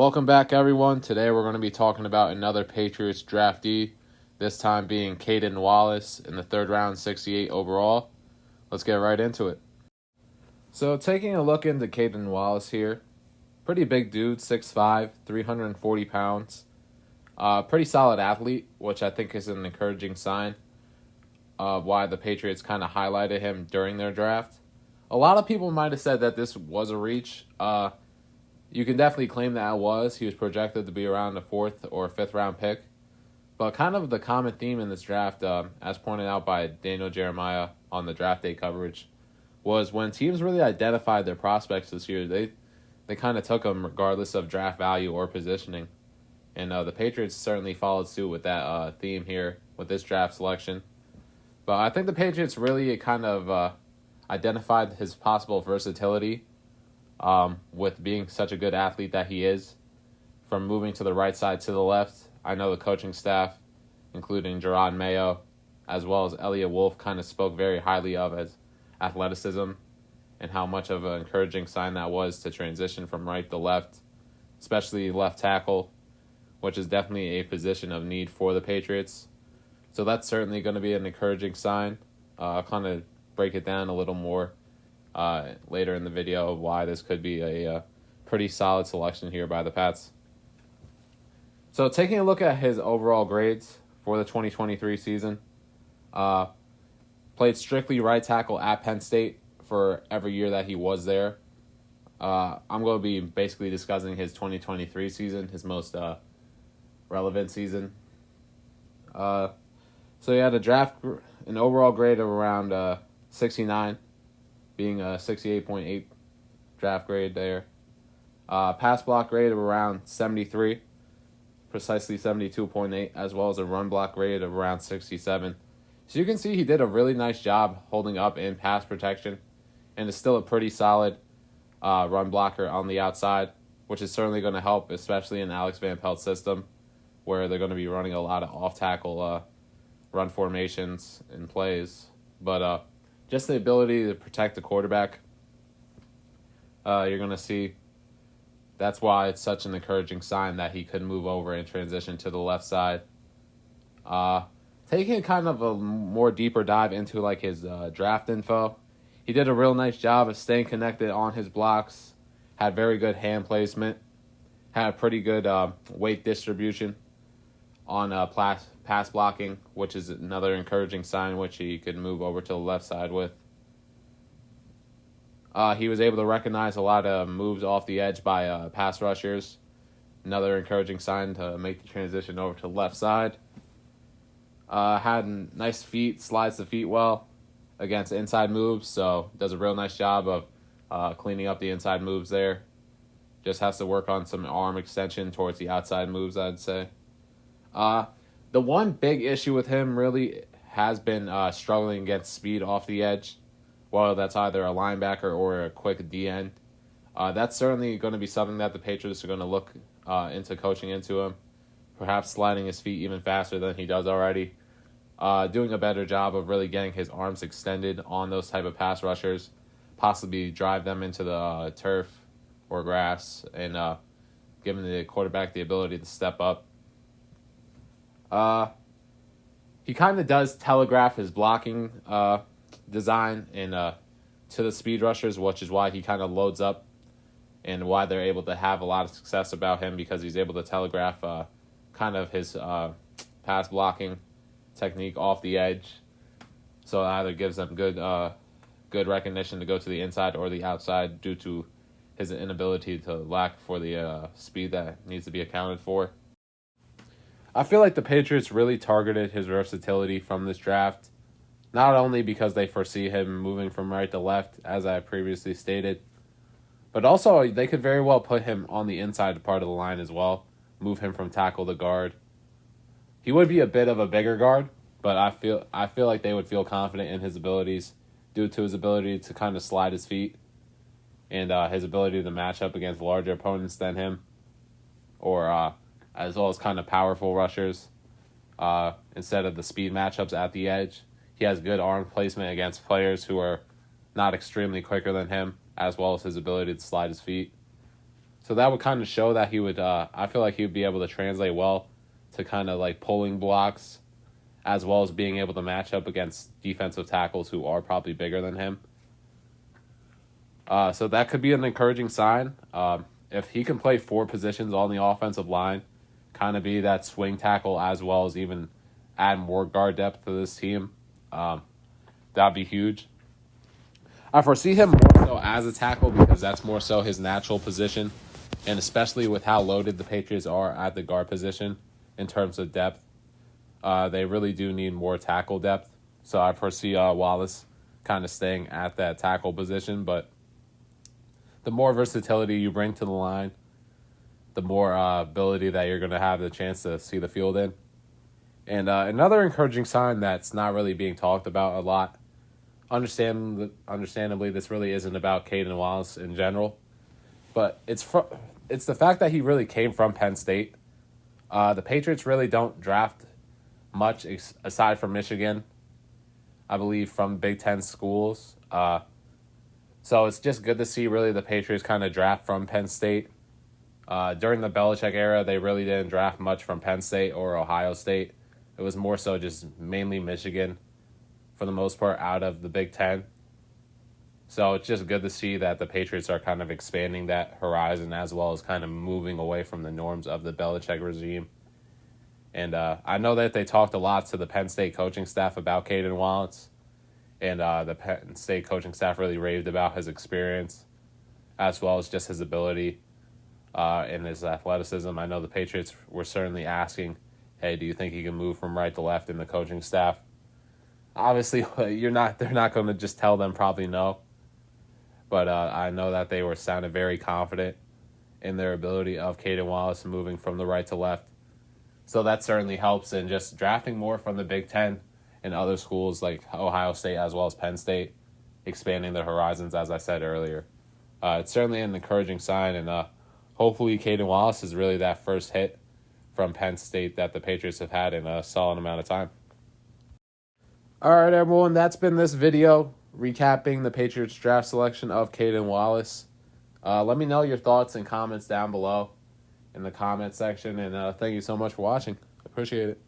Welcome back, everyone. Today we're going to be talking about another Patriots draftee, this time being Caedan Wallace in the third round, 68 overall. Let's get right into it. So taking a look into Caedan Wallace here, pretty big dude, 6'5", 340 pounds. Pretty solid athlete, which I think is an encouraging sign of why the Patriots kind of highlighted him during their draft. A lot of people might have said that this was a reach. You can definitely claim that it was. He was projected to be around the 4th or 5th round pick. But kind of the common theme in this draft, as pointed out by Daniel Jeremiah on the draft day coverage, was when teams really identified their prospects this year, they kind of took them regardless of draft value or positioning. And the Patriots certainly followed suit with that theme here with this draft selection. But I think the Patriots really kind of identified his possible versatility with being such a good athlete that he is, from moving to the right side to the left. I know the coaching staff, including Gerard Mayo, as well as Elliot Wolf, kind of spoke very highly of his athleticism and how much of an encouraging sign that was to transition from right to left, especially left tackle, which is definitely a position of need for the Patriots. So that's certainly going to be an encouraging sign. I'll kind of break it down a little more later in the video of why this could be a pretty solid selection here by the Pats. So taking a look at his overall grades for the 2023 season, played strictly right tackle at Penn State for every year that he was there. I'm going to be basically discussing his 2023 season, his most relevant season. So he had an overall grade of around 69, being a 68.8 draft grade there. Pass block grade of around 73, precisely 72.8, as well as a run block grade of around 67. So you can see he did a really nice job holding up in pass protection, and is still a pretty solid run blocker on the outside, which is certainly going to help, especially in Alex Van Pelt's system, where they're going to be running a lot of off-tackle run formations and plays. But just the ability to protect the quarterback, you're going to see that's why it's such an encouraging sign that he could move over and transition to the left side. Taking kind of a more deeper dive into like his draft info, he did a real nice job of staying connected on his blocks, had very good hand placement, had a pretty good weight distribution on pass blocking, which is another encouraging sign which he could move over to the left side with. He was able to recognize a lot of moves off the edge by pass rushers, another encouraging sign to make the transition over to the left side. Had nice feet, slides the feet well against inside moves, so does a real nice job of cleaning up the inside moves there. Just has to work on some arm extension towards the outside moves, I'd say. The one big issue with him really has been struggling against speed off the edge, whether that's either a linebacker or a quick D-end. That's certainly going to be something that the Patriots are going to look into coaching into him, perhaps sliding his feet even faster than he does already, doing a better job of really getting his arms extended on those type of pass rushers, possibly drive them into the turf or grass, and giving the quarterback the ability to step up. He kind of does telegraph his blocking design and to the speed rushers, which is why he kind of loads up and why they're able to have a lot of success about him, because he's able to telegraph kind of his pass blocking technique off the edge. So it either gives them good recognition to go to the inside or the outside due to his inability to lack for the speed that needs to be accounted for. I feel like the Patriots really targeted his versatility from this draft, not only because they foresee him moving from right to left, as I previously stated, but also they could very well put him on the inside part of the line as well, move him from tackle to guard. He would be a bit of a bigger guard, but I feel like they would feel confident in his abilities due to his ability to kind of slide his feet and his ability to match up against larger opponents than him, or as well as kind of powerful rushers instead of the speed matchups at the edge. He has good arm placement against players who are not extremely quicker than him, as well as his ability to slide his feet. So that would kind of show that he would, I feel like he would be able to translate well to kind of like pulling blocks as well as being able to match up against defensive tackles who are probably bigger than him. So that could be an encouraging sign. If he can play 4 positions on the offensive line, kind of be that swing tackle as well as even add more guard depth to this team, that'd be huge. I foresee him more so as a tackle because that's more so his natural position, and especially with how loaded the Patriots are at the guard position in terms of depth, they really do need more tackle depth. So I foresee Wallace kind of staying at that tackle position, but the more versatility you bring to the line, the more ability that you're going to have the chance to see the field in. And another encouraging sign that's not really being talked about a lot, understandably, this really isn't about Caedan Wallace in general, but it's the fact that he really came from Penn State. The Patriots really don't draft much aside from Michigan, I believe, from Big Ten schools. So it's just good to see really the Patriots kind of draft from Penn State. During the Belichick era, they really didn't draft much from Penn State or Ohio State. It was more so just mainly Michigan for the most part out of the Big Ten. So it's just good to see that the Patriots are kind of expanding that horizon as well as kind of moving away from the norms of the Belichick regime. And I know that they talked a lot to the Penn State coaching staff about Caedan Wallace. And the Penn State coaching staff really raved about his experience as well as just his ability and his athleticism. I know the Patriots were certainly asking, hey, do you think he can move from right to left in the coaching staff? Obviously, they're not going to just tell them probably no. But I know that they were sounded very confident in their ability of Caedan Wallace moving from the right to left. So that certainly helps in just drafting more from the Big Ten and other schools like Ohio State as well as Penn State, expanding their horizons, as I said earlier. It's certainly an encouraging sign, and hopefully Caedan Wallace is really that first hit from Penn State that the Patriots have had in a solid amount of time. All right, everyone, that's been this video recapping the Patriots draft selection of Caedan Wallace. Let me know your thoughts and comments down below in the comment section, and thank you so much for watching. I appreciate it.